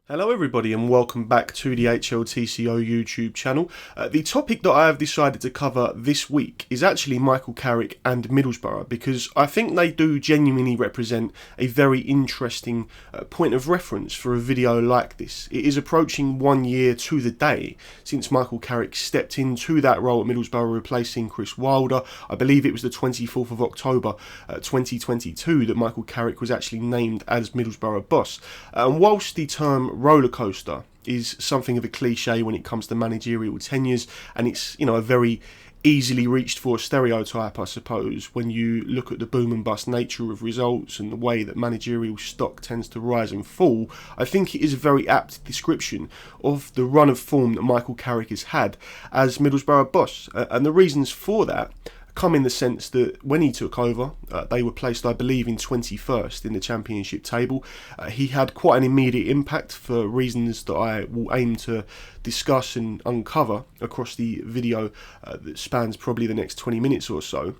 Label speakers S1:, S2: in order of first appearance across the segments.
S1: Hello everybody and welcome back to the HLTCO YouTube channel. The topic that I have decided to cover this week is actually Michael Carrick and Middlesbrough, because I think they do genuinely represent a very interesting point of reference for a video like this. It is approaching 1 year to the day since Michael Carrick stepped into that role at Middlesbrough replacing Chris Wilder. I believe it was the 24th of October 2022 that Michael Carrick was actually named as Middlesbrough boss. And whilst the term roller coaster is something of a cliche when it comes to managerial tenures, and it's a very easily reached for stereotype, I suppose, when you look at the boom and bust nature of results and the way that managerial stock tends to rise and fall. I think it is a very apt description of the run of form that Michael Carrick has had as Middlesbrough boss, and the reasons for that come in the sense that when he took over, they were placed, I believe, in 21st in the championship table. He had quite an immediate impact for reasons that I will aim to discuss and uncover across the video that spans probably the next 20 minutes or so.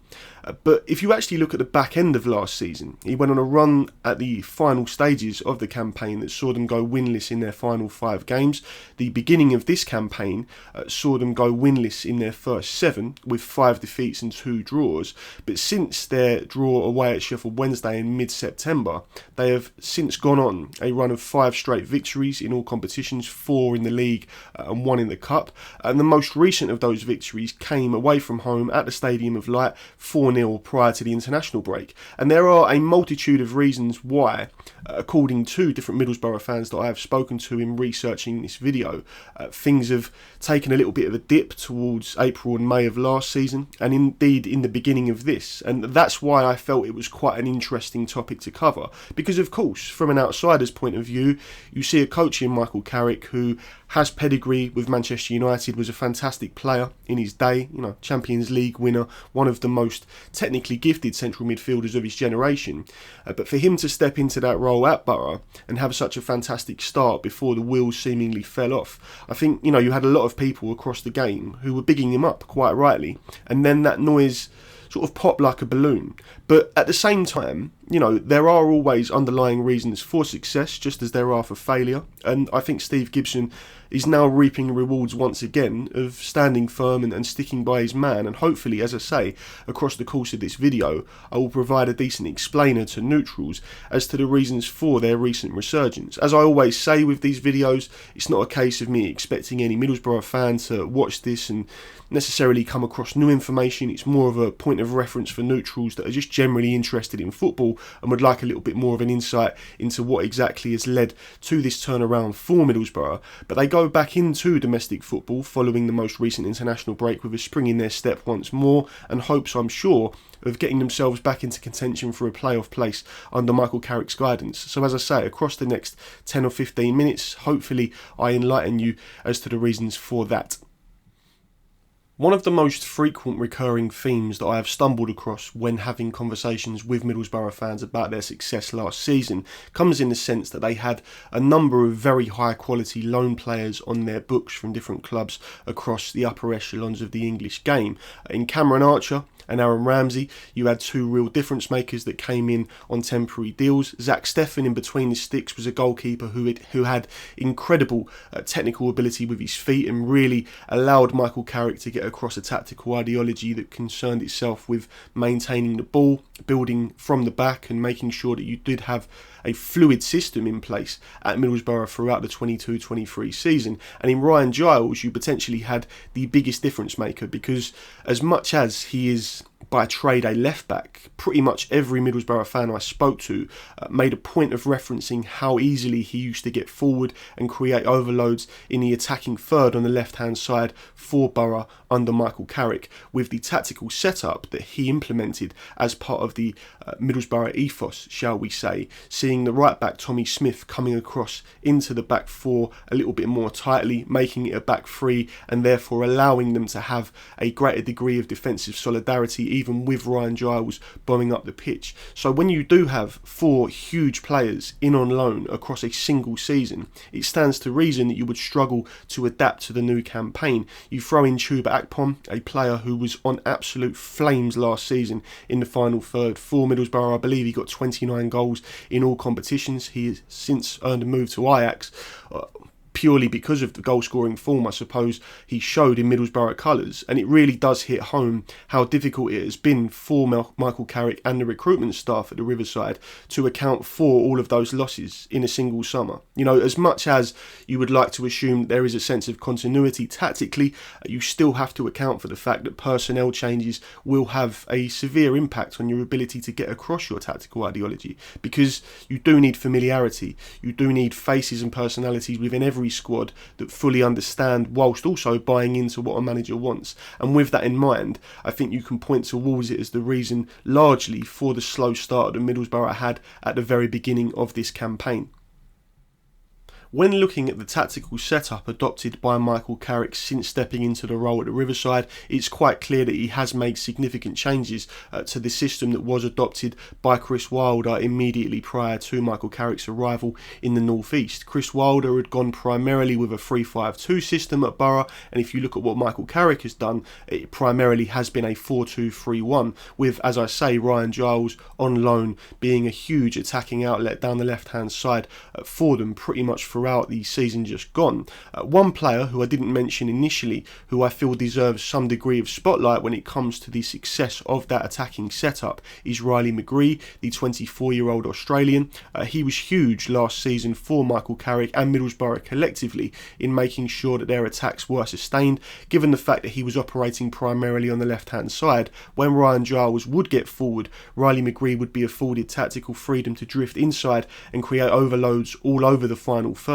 S1: But if you actually look at the back end of last season, he went on a run at the final stages of the campaign that saw them go winless in their final 5 games. The beginning of this campaign saw them go winless in their first 7 with 5 defeats and 2 draws. But since their draw away at Sheffield Wednesday in mid-September, they have since gone on a run of 5 straight victories in all competitions, 4 in the league and 1 in the cup. And the most recent of those victories came away from home at the Stadium of Light, 4-0 prior to the international break. And there are a multitude of reasons why, according to different Middlesbrough fans that I have spoken to in researching this video, things have taken a little bit of a dip towards April and May of last season, and indeed in the beginning of this. And that's why I felt it was quite an interesting topic to cover, because of course, from an outsider's point of view, you see a coach in Michael Carrick who has pedigree with Manchester United, was a fantastic player in his day, Champions League winner, one of the most technically gifted central midfielders of his generation. But for him to step into that role at Boro and have such a fantastic start before the wheels seemingly fell off, I think, you had a lot of people across the game who were bigging him up quite rightly, and then that noise sort of popped like a balloon. But at the same time, there are always underlying reasons for success, just as there are for failure. And I think Steve Gibson is now reaping the rewards once again of standing firm and sticking by his man. And hopefully, as I say, across the course of this video, I will provide a decent explainer to neutrals as to the reasons for their recent resurgence. As I always say with these videos, it's not a case of me expecting any Middlesbrough fan to watch this and necessarily come across new information. It's more of a point of reference for neutrals that are just generally interested in football and would like a little bit more of an insight into what exactly has led to this turnaround for Middlesbrough. But they go back into domestic football following the most recent international break with a spring in their step once more, and hopes, I'm sure, of getting themselves back into contention for a playoff place under Michael Carrick's guidance. So as I say, across the next 10 or 15 minutes, hopefully I enlighten you as to the reasons for that. One of the most frequent recurring themes that I have stumbled across when having conversations with Middlesbrough fans about their success last season comes in the sense that they had a number of very high quality loan players on their books from different clubs across the upper echelons of the English game. In Cameron Archer and Aaron Ramsey, you had 2 real difference makers that came in on temporary deals. Zach Steffen in between the sticks was a goalkeeper who had incredible technical ability with his feet and really allowed Michael Carrick to get across a tactical ideology that concerned itself with maintaining the ball, building from the back and making sure that you did have a fluid system in place at Middlesbrough throughout the 22-23 season. And in Ryan Giles, you potentially had the biggest difference maker, because as much as he is by trade a left back, pretty much every Middlesbrough fan I spoke to made a point of referencing how easily he used to get forward and create overloads in the attacking third on the left hand side for Boro under Michael Carrick, with the tactical setup that he implemented as part of the Middlesbrough ethos, shall we say, seeing the right back Tommy Smith coming across into the back 4 a little bit more tightly, making it a back 3 and therefore allowing them to have a greater degree of defensive solidarity even with Ryan Giles bombing up the pitch. So when you do have 4 huge players in on loan across a single season, it stands to reason that you would struggle to adapt to the new campaign. You throw in Chuba Akpom, a player who was on absolute flames last season in the final third for Middlesbrough. I believe he got 29 goals in all competitions. He has since earned a move to Ajax. Purely because of the goal-scoring form, I suppose, he showed in Middlesbrough colours. And it really does hit home how difficult it has been for Michael Carrick and the recruitment staff at the Riverside to account for all of those losses in a single summer. You know, as much as you would like to assume there is a sense of continuity tactically, you still have to account for the fact that personnel changes will have a severe impact on your ability to get across your tactical ideology, because you do need familiarity. You do need faces and personalities within every squad that fully understand, whilst also buying into what a manager wants. And with that in mind, I think you can point towards it as the reason largely for the slow start that Middlesbrough had at the very beginning of this campaign. When looking at the tactical setup adopted by Michael Carrick since stepping into the role at the Riverside, it's quite clear that he has made significant changes to the system that was adopted by Chris Wilder immediately prior to Michael Carrick's arrival in the North East. Chris Wilder had gone primarily with a 3-5-2 system at Boro, and if you look at what Michael Carrick has done, it primarily has been a 4-2-3-1, with, as I say, Ryan Giles on loan being a huge attacking outlet down the left-hand side for them pretty much throughout the season just gone. One player who I didn't mention initially, who I feel deserves some degree of spotlight when it comes to the success of that attacking setup, is Riley McGree, the 24-year-old Australian. He was huge last season for Michael Carrick and Middlesbrough collectively in making sure that their attacks were sustained, given the fact that he was operating primarily on the left-hand side. When Ryan Giles would get forward, Riley McGree would be afforded tactical freedom to drift inside and create overloads all over the final third.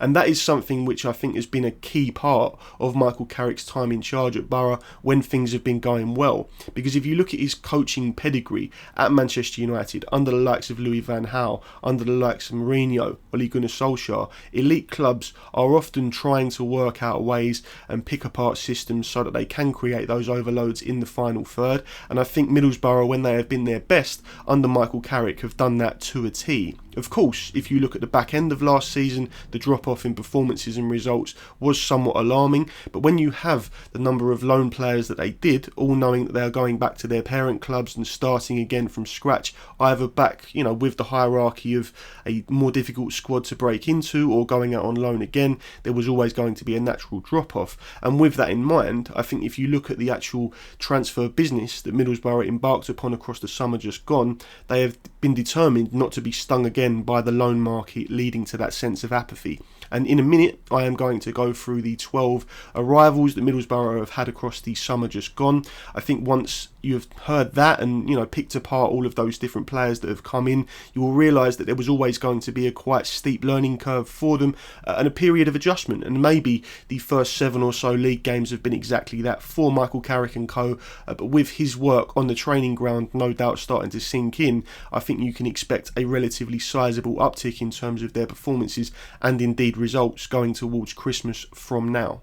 S1: And that is something which I think has been a key part of Michael Carrick's time in charge at Boro when things have been going well. Because if you look at his coaching pedigree at Manchester United, under the likes of Louis van Gaal, under the likes of Mourinho, Ole Gunnar Solskjaer, elite clubs are often trying to work out ways and pick apart systems so that they can create those overloads in the final third. And I think Middlesbrough, when they have been their best under Michael Carrick, have done that to a T. Of course, if you look at the back end of last season, the drop-off in performances and results was somewhat alarming, but when you have the number of loan players that they did, all knowing that they are going back to their parent clubs and starting again from scratch, either back, with the hierarchy of a more difficult squad to break into or going out on loan again, there was always going to be a natural drop-off. And with that in mind, I think if you look at the actual transfer business that Middlesbrough embarked upon across the summer just gone, they have been determined not to be stung again by the loan market, leading to that sense of apathy. And in a minute, I am going to go through the 12 arrivals that Middlesbrough have had across the summer just gone. I think once you've heard that and, picked apart all of those different players that have come in, you will realise that there was always going to be a quite steep learning curve for them and a period of adjustment. And maybe the first 7 or so league games have been exactly that for Michael Carrick and co. But with his work on the training ground no doubt starting to sink in, I think you can expect a relatively sizable uptick in terms of their performances and indeed results going towards Christmas from now.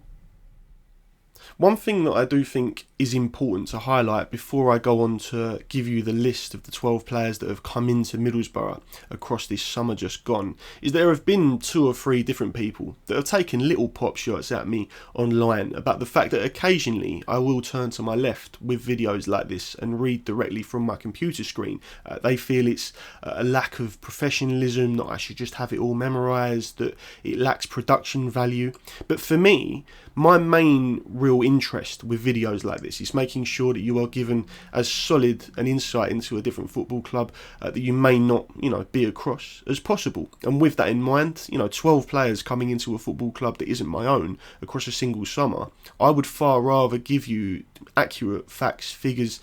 S1: One thing that I do think is important to highlight before I go on to give you the list of the 12 players that have come into Middlesbrough across this summer just gone is there have been 2 or 3 different people that have taken little pop shots at me online about the fact that occasionally I will turn to my left with videos like this and read directly from my computer screen. They feel it's a lack of professionalism, that I should just have it all memorised, that it lacks production value. But for me, my main real interest with videos like this is making sure that you are given as solid an insight into a different football club that you may not, be across as possible. And with that in mind, 12 players coming into a football club that isn't my own across a single summer, I would far rather give you accurate facts, figures,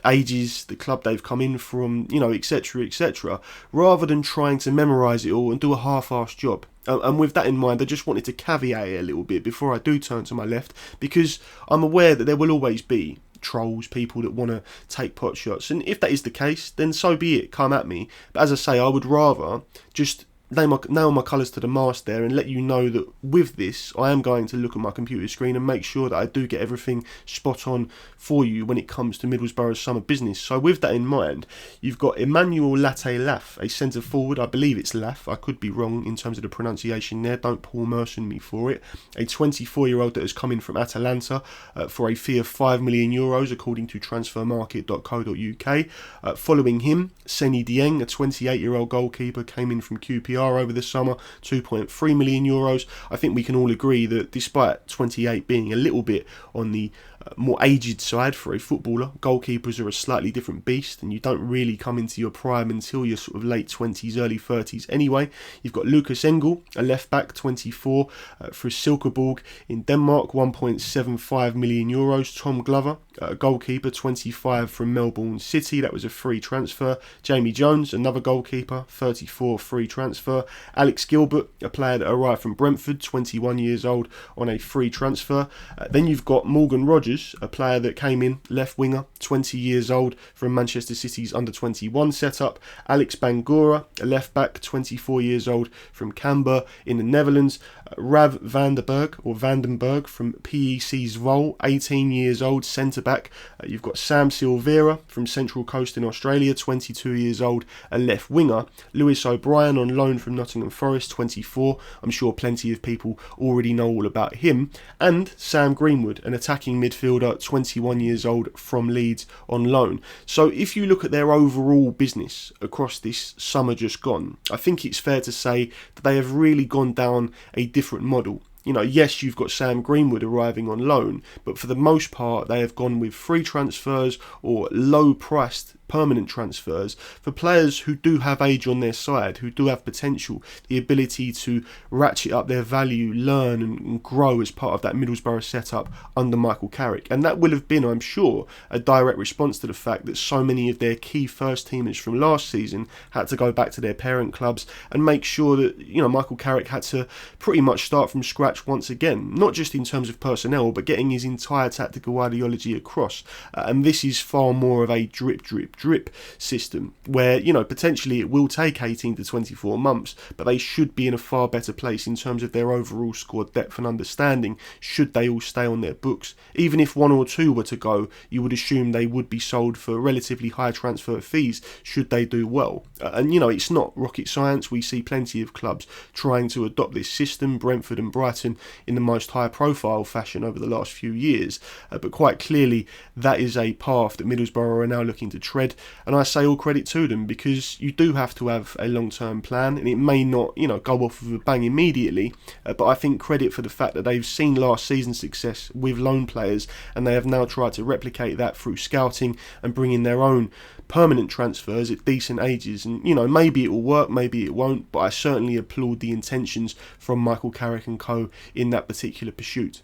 S1: ages, the club they've come in from, etc., rather than trying to memorise it all and do a half-assed job. And with that in mind, I just wanted to caveat it a little bit before I do turn to my left, because I'm aware that there will always be trolls, people that want to take pot shots, and if that is the case, then so be it, come at me. But as I say, I would rather just nail my colours to the mast there and let you know that with this, I am going to look at my computer screen and make sure that I do get everything spot on for you when it comes to Middlesbrough's summer business. So with that in mind, you've got Emmanuel Latte Laff, a centre forward. I believe it's Laff. I could be wrong in terms of the pronunciation there. Don't Paul Merson me for it. A 24-year-old that has come in from Atalanta for a fee of €5 million, according to transfermarket.co.uk. Following him, Seny Dieng, a 28-year-old goalkeeper, came in from QPR over the summer, €2.3 million. I think we can all agree that despite 28 being a little bit on the more aged side for a footballer, goalkeepers are a slightly different beast, and you don't really come into your prime until your sort of late 20s, early 30s anyway. You've got Lucas Engel, a left back, 24, for Silkeborg in Denmark, €1.75 million. Tom Glover, a goalkeeper, 25, from Melbourne City. That was a free transfer. Jamie Jones, another goalkeeper, 34, free transfer. Alex Gilbert, a player that arrived from Brentford, 21 years old, on a free transfer. Then you've got Morgan Rogers, a player that came in, left winger, 20 years old, from Manchester City's under-21 setup. Alex Bangura, a left back, 24 years old, from Camber in the Netherlands. Rav Vandenberg from PEC Zwolle, 18 years old, centre back. You've got Sam Silvera from Central Coast in Australia, 22 years old, a left winger. Lewis O'Brien on loan from Nottingham Forest, 24. I'm sure plenty of people already know all about him. And Sam Greenwood, an attacking midfielder, 21 years old, from Leeds on loan. So if you look at their overall business across this summer just gone, I think it's fair to say that they have really gone down a different model. You know, yes, you've got Sam Greenwood arriving on loan, but for the most part, they have gone with free transfers or low-priced permanent transfers for players who do have age on their side, who do have potential, the ability to ratchet up their value, learn and grow as part of that Middlesbrough setup under Michael Carrick. And that will have been, I'm sure, a direct response to the fact that so many of their key first teamers from last season had to go back to their parent clubs and make sure that, you know, Michael Carrick had to pretty much start from scratch once again, not just in terms of personnel, but getting his entire tactical ideology across. And this is far more of a drip system where, you know, potentially it will take 18 to 24 months, but they should be in a far better place in terms of their overall squad depth and understanding should they all stay on their books. Even if one or two were to go, you would assume they would be sold for relatively high transfer fees should they do well. And, you know, it's not rocket science. We see plenty of clubs trying to adopt this system, Brentford and Brighton in the most high profile fashion over the last few years, but quite clearly that is a path that Middlesbrough are now looking to tread. And I say all credit to them, because you do have to have a long-term plan, and it may not, you know, go off with a bang immediately, but I think credit for the fact that they've seen last season's success with loan players, and they have now tried to replicate that through scouting and bring in their own permanent transfers at decent ages. And, you know, maybe it will work, maybe it won't, but I certainly applaud the intentions from Michael Carrick and co in that particular pursuit.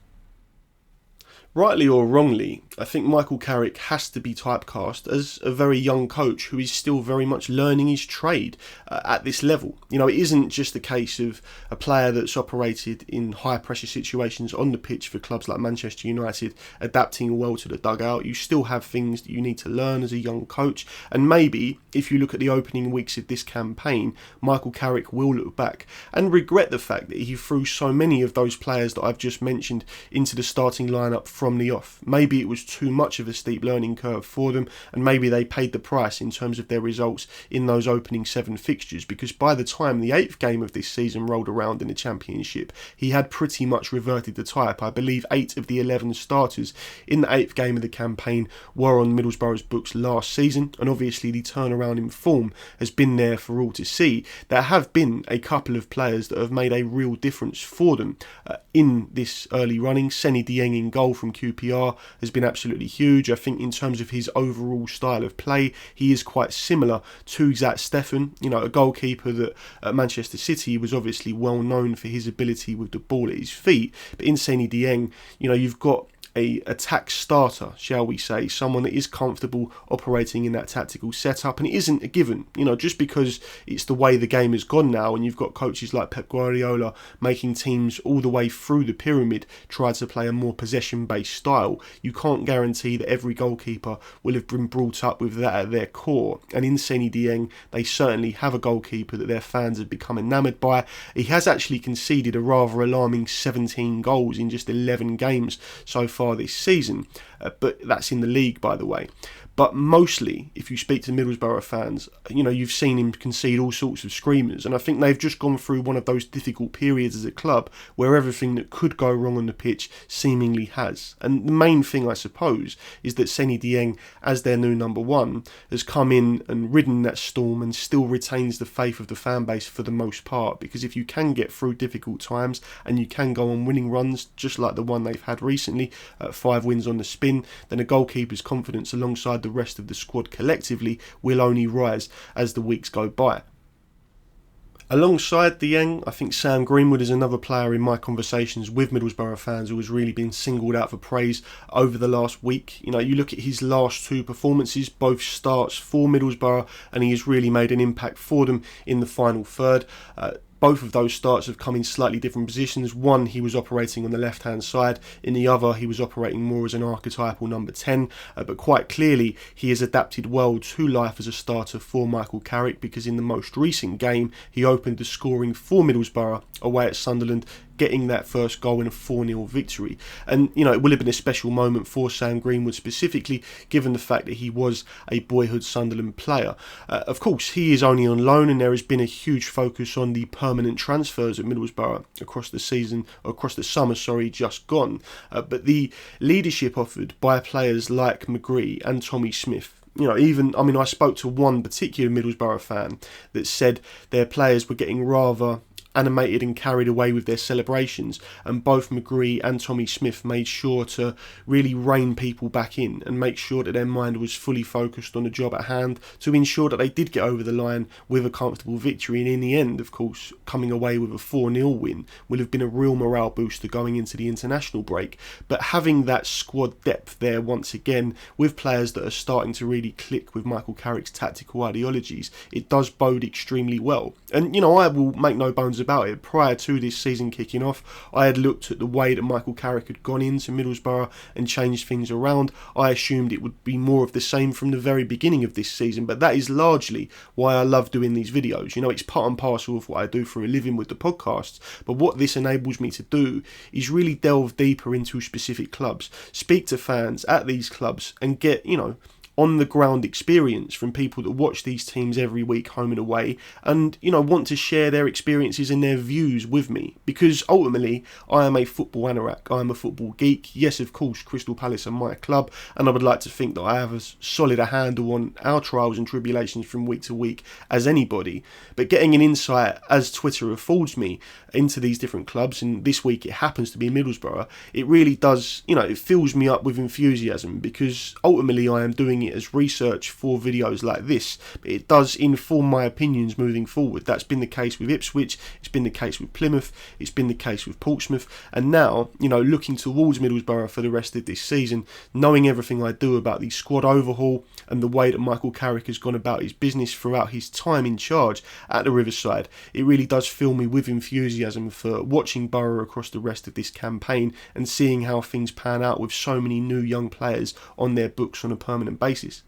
S1: Rightly or wrongly, I think Michael Carrick has to be typecast as a very young coach who is still very much learning his trade at this level. You know, it isn't just a case of a player that's operated in high pressure situations on the pitch for clubs like Manchester United adapting well to the dugout. You still have things that you need to learn as a young coach, and maybe if you look at the opening weeks of this campaign, Michael Carrick will look back and regret the fact that he threw so many of those players that I've just mentioned into the starting lineup from the off. Maybe it was too much of a steep learning curve for them, and maybe they paid the price in terms of their results in those opening 7 fixtures, because by the time the 8th game of this season rolled around in the Championship, he had pretty much reverted the type. I believe 8 of the 11 starters in the 8th game of the campaign were on Middlesbrough's books last season, and obviously the turnaround in form has been there for all to see. There have been a couple of players that have made a real difference for them in this early running. Seny Dieng in goal from QPR has been absolutely huge. I think in terms of his overall style of play, he is quite similar to Zach Steffen, you know, a goalkeeper that at Manchester City was obviously well known for his ability with the ball at his feet. But in Seny Dieng, you know, you've got a attack starter, shall we say, someone that is comfortable operating in that tactical setup, and it isn't a given. Just because it's the way the game has gone now, and you've got coaches like Pep Guardiola making teams all the way through the pyramid try to play a more possession-based style, you can't guarantee that every goalkeeper will have been brought up with that at their core. And in Seny Dieng, they certainly have a goalkeeper that their fans have become enamoured by. He has actually conceded a rather alarming 17 goals in just 11 games so far this season, but that's in the league, by the way. But mostly, if you speak to Middlesbrough fans, you've seen him concede all sorts of screamers, and I think they've just gone through one of those difficult periods as a club where everything that could go wrong on the pitch seemingly has. And the main thing, I suppose, is that Seny Dieng, as their new number one, has come in and ridden that storm and still retains the faith of the fan base for the most part, because if you can get through difficult times and you can go on winning runs, just like the one they've had recently, 5 wins on the spin, then a goalkeeper's confidence alongside the rest of the squad collectively will only rise as the weeks go by. Alongside Dieng, I think Sam Greenwood is another player in my conversations with Middlesbrough fans who has really been singled out for praise over the last week. You look at his last 2 performances, both starts for Middlesbrough, and he has really made an impact for them in the final third. Both of those starts have come in slightly different positions. One, he was operating on the left-hand side. In the other, he was operating more as an archetypal number 10. But quite clearly, he has adapted well to life as a starter for Michael Carrick, because in the most recent game, he opened the scoring for Middlesbrough away at Sunderland, getting that first goal in a 4-0 victory. And, it will have been a special moment for Sam Greenwood specifically, given the fact that he was a boyhood Sunderland player. Of course, he is only on loan, and there has been a huge focus on the permanent transfers at Middlesbrough across the summer, just gone. But the leadership offered by players like McGree and Tommy Smith, I spoke to one particular Middlesbrough fan that said their players were getting rather animated and carried away with their celebrations, and both McGree and Tommy Smith made sure to really rein people back in and make sure that their mind was fully focused on the job at hand to ensure that they did get over the line with a comfortable victory. And in the end, of course, coming away with a 4-0 win will have been a real morale booster going into the international break. But having that squad depth there once again, with players that are starting to really click with Michael Carrick's tactical ideologies, it does bode extremely well. And I will make no bones about it. Prior to this season kicking off, I had looked at the way that Michael Carrick had gone into Middlesbrough and changed things around. I assumed it would be more of the same from the very beginning of this season, but that is largely why I love doing these videos. It's part and parcel of what I do for a living with the podcasts, but what this enables me to do is really delve deeper into specific clubs, speak to fans at these clubs, and get, on the ground experience from people that watch these teams every week home and away, and want to share their experiences and their views with me, because ultimately I am a football anorak, I am a football geek. Yes, of course, Crystal Palace are my club, and I would like to think that I have as solid a handle on our trials and tribulations from week to week as anybody, but getting an insight, as Twitter affords me, into these different clubs, and this week it happens to be Middlesbrough, it really does, it fills me up with enthusiasm, because ultimately I am doing it as research for videos like this, but it does inform my opinions moving forward. That's been the case with Ipswich, it's been the case with Plymouth, it's been the case with Portsmouth, and now, looking towards Middlesbrough for the rest of this season, knowing everything I do about the squad overhaul and the way that Michael Carrick has gone about his business throughout his time in charge at the Riverside, it really does fill me with enthusiasm for watching Boro across the rest of this campaign and seeing how things pan out with so many new young players on their books on a permanent basis.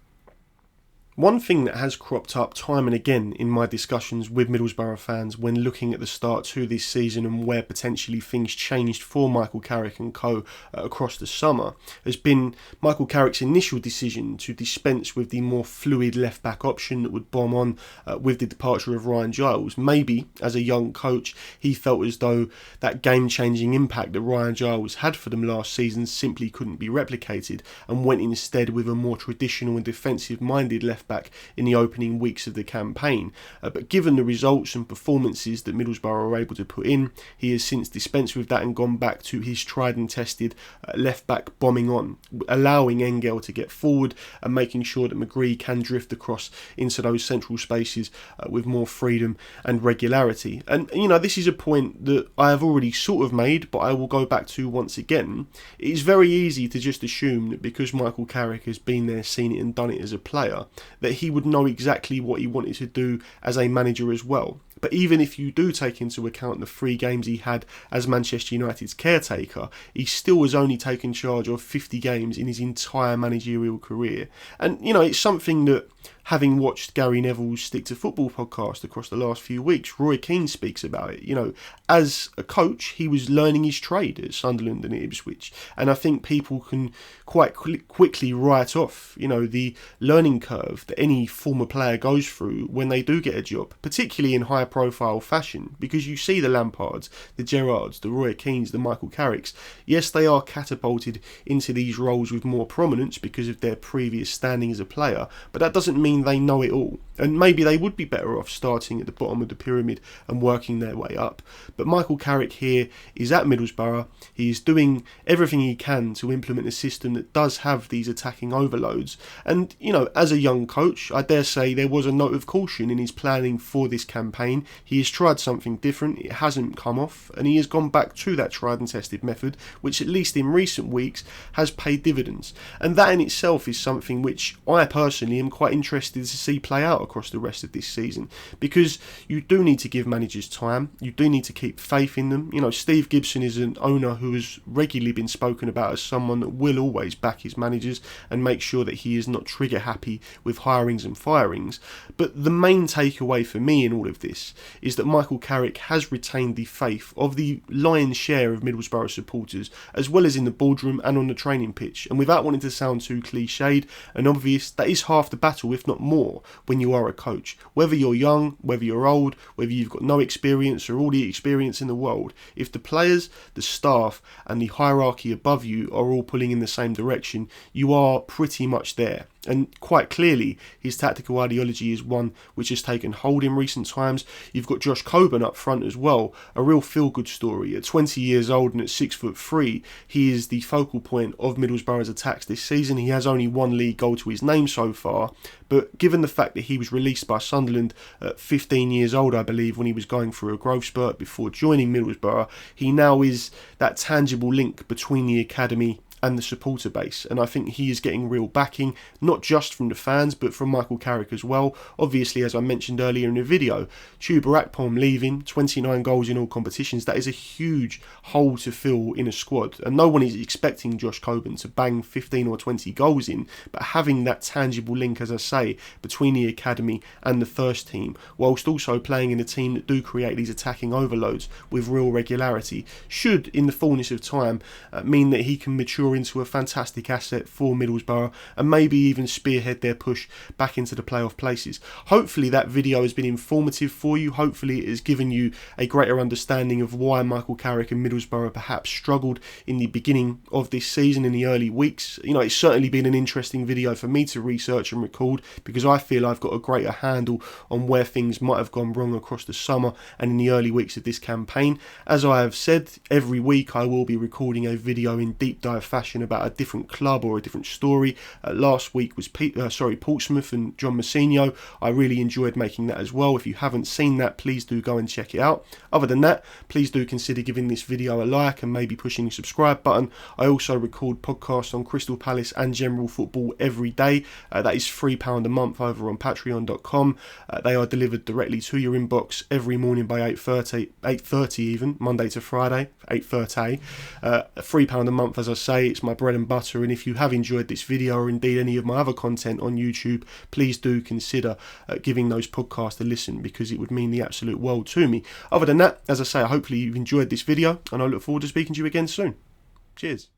S1: One thing that has cropped up time and again in my discussions with Middlesbrough fans when looking at the start to this season and where potentially things changed for Michael Carrick and co across the summer has been Michael Carrick's initial decision to dispense with the more fluid left-back option that would bomb on with the departure of Ryan Giles. Maybe, as a young coach, he felt as though that game-changing impact that Ryan Giles had for them last season simply couldn't be replicated, and went instead with a more traditional and defensive-minded left left-back in the opening weeks of the campaign. But given the results and performances that Middlesbrough are able to put in, he has since dispensed with that and gone back to his tried and tested left-back bombing on, allowing Engel to get forward and making sure that McGree can drift across into those central spaces with more freedom and regularity. And, this is a point that I have already sort of made, but I will go back to once again. It is very easy to just assume that because Michael Carrick has been there, seen it and done it as a player, that he would know exactly what he wanted to do as a manager as well. But even if you do take into account the 3 games he had as Manchester United's caretaker, he still has only taken charge of 50 games in his entire managerial career. And, it's something that, having watched Gary Neville's Stick to Football podcast across the last few weeks, Roy Keane speaks about it. As a coach, he was learning his trade at Sunderland and Ipswich. And I think people can quite quickly write off, the learning curve that any former player goes through when they do get a job, particularly in high-profile fashion, because you see the Lampards, the Gerrards, the Roy Keanes, the Michael Carricks. Yes, they are catapulted into these roles with more prominence because of their previous standing as a player, but that doesn't mean they know it all, and maybe they would be better off starting at the bottom of the pyramid and working their way up. But Michael Carrick here is at Middlesbrough. He is doing everything he can to implement a system that does have these attacking overloads, and as a young coach, I dare say there was a note of caution in his planning for this campaign. He has tried something different, it hasn't come off, and he has gone back to that tried and tested method, which at least in recent weeks has paid dividends. And that in itself is something which I personally am quite interested to see play out across the rest of this season, because you do need to give managers time, you do need to keep faith in them. Steve Gibson is an owner who has regularly been spoken about as someone that will always back his managers and make sure that he is not trigger happy with hirings and firings. But the main takeaway for me in all of this is that Michael Carrick has retained the faith of the lion's share of Middlesbrough supporters, as well as in the boardroom and on the training pitch. And without wanting to sound too cliched and obvious, that is half the battle, if not more, when you are a coach. Whether you're young, whether you're old, whether you've got no experience or all the experience in the world, if the players, the staff and the hierarchy above you are all pulling in the same direction, you are pretty much there. And quite clearly, his tactical ideology is one which has taken hold in recent times. You've got Josh Coburn up front as well, a real feel-good story. At 20 years old and at 6'3", he is the focal point of Middlesbrough's attacks this season. He has only 1 league goal to his name so far, but given the fact that he was released by Sunderland at 15 years old, I believe, when he was going through a growth spurt before joining Middlesbrough, he now is that tangible link between the academy and the supporter base, and I think he is getting real backing, not just from the fans but from Michael Carrick as well. Obviously, as I mentioned earlier in the video, Chuba Akpom leaving, 29 goals in all competitions, that is a huge hole to fill in a squad, and no one is expecting Josh Coburn to bang 15 or 20 goals in, but having that tangible link, as I say, between the academy and the first team, whilst also playing in a team that do create these attacking overloads with real regularity, should in the fullness of time mean that he can mature into a fantastic asset for Middlesbrough and maybe even spearhead their push back into the playoff places. Hopefully that video has been informative for you. Hopefully it has given you a greater understanding of why Michael Carrick and Middlesbrough perhaps struggled in the beginning of this season, in the early weeks. It's certainly been an interesting video for me to research and record, because I feel I've got a greater handle on where things might have gone wrong across the summer and in the early weeks of this campaign. As I have said, every week I will be recording a video in deep dive fashion about a different club or a different story. Last week was Portsmouth and John Mousinho. I really enjoyed making that as well. If you haven't seen that, please do go and check it out. Other than that, please do consider giving this video a like and maybe pushing the subscribe button. I also record podcasts on Crystal Palace and general football every day. That is £3 a month over on patreon.com. They are delivered directly to your inbox every morning by 8:30 even, Monday to Friday, 8:30. £3 a month, as I say. It's my bread and butter, and if you have enjoyed this video or indeed any of my other content on YouTube, please do consider giving those podcasts a listen, because it would mean the absolute world to me. Other than that, as I say, hopefully you've enjoyed this video, and I look forward to speaking to you again soon. Cheers.